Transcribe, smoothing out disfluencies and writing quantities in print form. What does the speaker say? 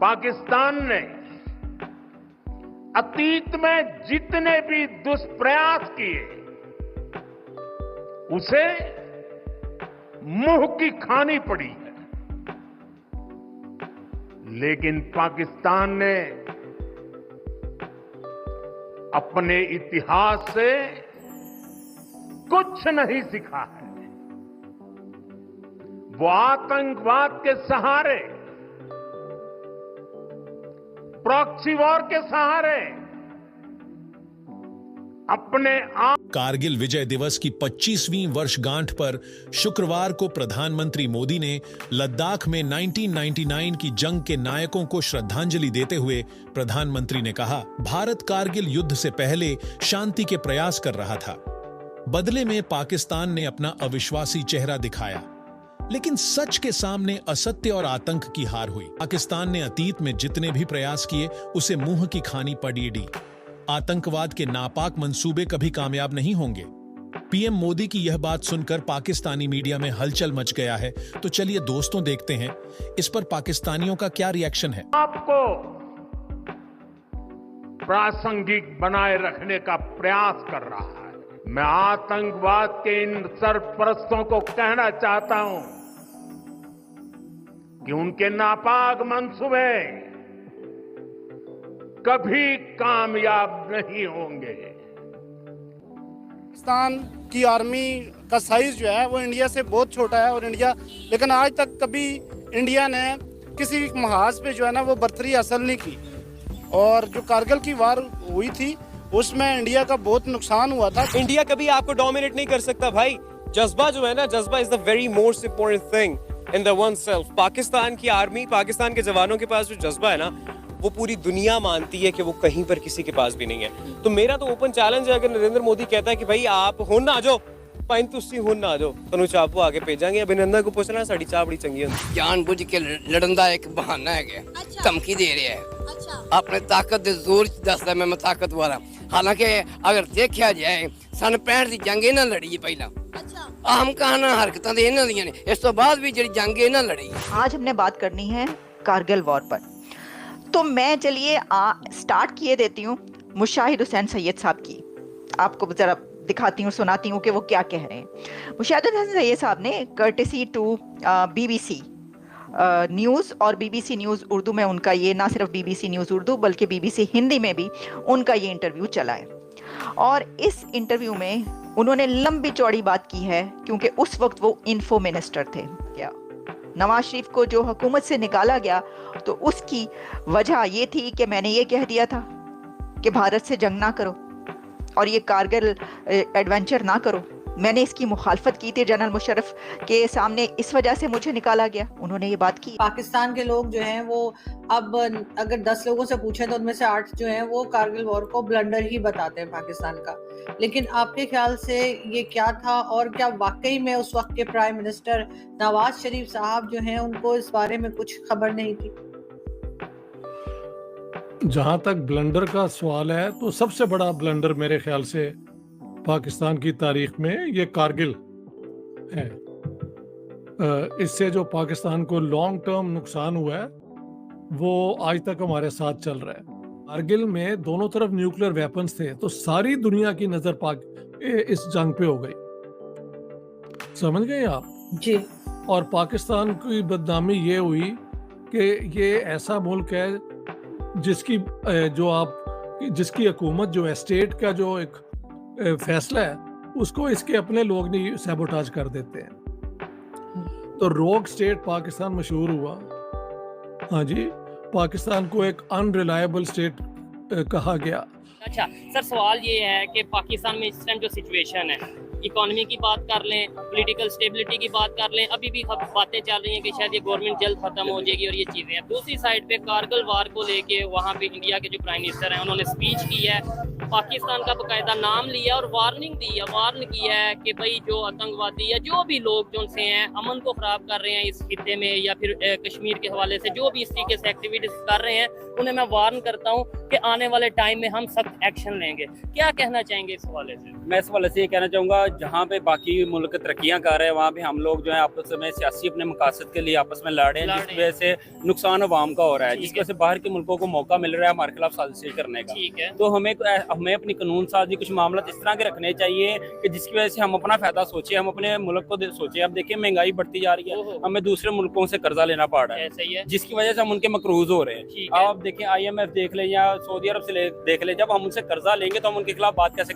पाकिस्तान ने अतीत में जितने भी दुष्प्रयास किए उसे मुंह की खानी पड़ी है, लेकिन पाकिस्तान ने अपने इतिहास से कुछ नहीं सीखा है। वो आतंकवाद के सहारे, प्रॉक्सी वॉर के सहारे अपने आप। कारगिल विजय दिवस की 25वीं वर्षगांठ पर शुक्रवार को प्रधानमंत्री मोदी ने लद्दाख में 1999 की जंग के नायकों को श्रद्धांजलि देते हुए प्रधानमंत्री ने कहा, भारत कारगिल युद्ध से पहले शांति के प्रयास कर रहा था। बदले में पाकिस्तान ने अपना अविश्वासी चेहरा दिखाया, लेकिन सच के सामने असत्य और आतंक की हार हुई। पाकिस्तान ने अतीत में जितने भी प्रयास किए उसे मुंह की खानी पड़ी। आतंकवाद के नापाक मंसूबे कभी कामयाब नहीं होंगे। पीएम मोदी की यह बात सुनकर पाकिस्तानी मीडिया में हलचल मच गया है। तो चलिए दोस्तों देखते हैं इस पर पाकिस्तानियों का क्या रिएक्शन है। आपको प्रासंगिक बनाए रखने का प्रयास कर रहा है। मैं आतंकवाद के इन सरपरस्तों को कहना चाहता हूं कि उनके नापाक मंसूबे कभी कामयाब नहीं होंगे। पाकिस्तान की आर्मी का साइज जो है वो इंडिया से बहुत छोटा है और लेकिन आज तक कभी इंडिया ने किसी महाज पे जो है ना वो बर्तरी हासिल नहीं की। और जो कारगिल की वार हुई थी उसमें इंडिया का बहुत नुकसान हुआ था। इंडिया कभी आपको डोमिनेट नहीं कर सकता भाई। जज्बा जो है ना, जज्बा is the very most important thing in the one self. Pakistan की आर्मी, पाकिस्तान के जवानों के पास जो जज्बा है ना, वो पूरी दुनिया मानती है कि वो कहीं पर किसी के पास भी नहीं है। तो मेरा तो ओपन चैलेंज है, अगर नरेंद्र मोदी कहता है कि भाई आप हुन आ जाओ, पाइन तुसी हुन ना आ जाओ, तनु चापू आगे भेजांगे। अभिनंदन को पूछना साड़ी चाह बड़ी चंगी है। जानबूझ के लड़न का एक बहाना है, धमकी दे रहा है, अपने ताकत दे जोर दसदा मैं ताकतवर हां। हालांकि अगर देखा जाए सन 65 की जंग इन्हां लड़ी पहला, अहम कहाना हरकतां दे इन्हां दियां ने, इस तो बाद भी जिहड़ी जंग इन्हां लड़ी। आज हमने बात करनी है कारगिल वॉर पर। तो मैं चलिए स्टार्ट किए देती हूँ मुशाहिद हुसैन सैयद साहब की। आपको जरा दिखाती हूँ, सुनाती हूँ कि वो क्या कह रहे हैं। मुशाहिद हुसैन सैयद साहब ने कर्टेसी टू BBC न्यूज़ और BBC न्यूज़ उर्दू में उनका ये, ना सिर्फ BBC न्यूज़ उर्दू बल्कि BBC हिंदी में भी उनका ये इंटरव्यू चला है। और इस इंटरव्यू में उन्होंने लंबी चौड़ी बात की है, क्योंकि उस वक्त वो इन्फो मिनिस्टर थे। क्या नवाज शरीफ को जो हुकूमत से निकाला गया तो उसकी वजह ये थी कि मैंने ये कह दिया था कि भारत से जंग ना करो और ये कारगिल एडवेंचर ना करो। मैंने इसकी मुखालफत की थी जनरल मुशर्रफ के सामने, इस वजह से मुझे निकाला गया। उन्होंने ये बात की। पाकिस्तान के लोग जो हैं वो अब अगर 10 लोगों से पूछें तो उनमें से 8 जो हैं वो कारगिल वॉर को ब्लंडर ही बताते हैं पाकिस्तान का। लेकिन आपके ख्याल से ये क्या था, और क्या वाकई में उस वक्त के प्राइम मिनिस्टर नवाज शरीफ साहब जो हैं उनको इस बारे में कुछ खबर नहीं थी? जहां तक ब्लंडर का सवाल है तो सबसे बड़ा ब्लंडर मेरे ख्याल से पाकिस्तान की तारीख में ये कारगिल है। इससे जो पाकिस्तान को लॉन्ग टर्म नुकसान हुआ है वो आज तक हमारे साथ चल रहा है। कारगिल में दोनों तरफ न्यूक्लियर वेपन्स थे, तो सारी दुनिया की नजर इस जंग पे हो गई। समझ गए आप जी। और पाकिस्तान की बदनामी ये हुई कि ये ऐसा मुल्क है जिसकी हुकूमत जो है, स्टेट का जो एक फैसला है उसको इसके अपने लोग नहीं सैबोटाज कर देते हैं। तो रोग स्टेट पाकिस्तान मशहूर हुआ। हाँ जी, पाकिस्तान को एक अनरिलायबल स्टेट कहा गया। अच्छा सर, सवाल ये है कि पाकिस्तान में इस टाइम जो सिचुएशन है, इकोनॉमी की बात कर लें, पॉलिटिकल स्टेबिलिटी की बात कर लें, अभी भी बातें चल रही हैं कि शायद ये गवर्नमेंट जल्द खत्म हो जाएगी और ये चीज़ें हैं। दूसरी साइड पे कारगिल वार को लेके वहाँ पे इंडिया के जो प्राइम मिनिस्टर हैं उन्होंने स्पीच की है, पाकिस्तान का बाकायदा नाम लिया और वार्निंग दी है, वार्न किया है कि भाई जो आतंकवादी या जो भी लोग जो उनसे हैं अमन को ख़राब कर रहे हैं इस खित्ते में, या फिर कश्मीर के हवाले से जो भी इस तरीके से एक्टिविटीज़ कर रहे हैं, उन्हें मैं वार्न करता हूँ कि आने वाले टाइम में हम सख्त एक्शन लेंगे। क्या कहना चाहेंगे इस हवाले से? मैं इस वाले से ये कहना चाहूँगा, जहाँ पे बाकी मुल्क तरक्कियाँ कर रहे हैं वहाँ पे हम लोग जो है आपस में सियासी अपने मकासद के लिए आपस में लड़ रहे हैं, जिस वजह से नुकसान अवाम का हो रहा है, जिस वजह से बाहर के मुल्कों को मौका मिल रहा है हमारे खिलाफ साजिश करने का। ठीक है। तो हमें अपनी कानून साजी कुछ मामला इस तरह के रखने चाहिए कि जिसकी वजह से हम अपना फायदा सोचे, हम अपने मुल्क को सोचे। अब देखिए महंगाई बढ़ती जा रही है, हमें दूसरे मुल्कों से कर्जा लेना पड़ रहा है, जिसकी वजह से हम उनके मकरूज हो रहे हैं। अब आप देखें IMF देख ले या सऊदी अरब से देख ले, जब हम उनसे कर्जा लेंगे तो हम उनके खिलाफ बात कैसे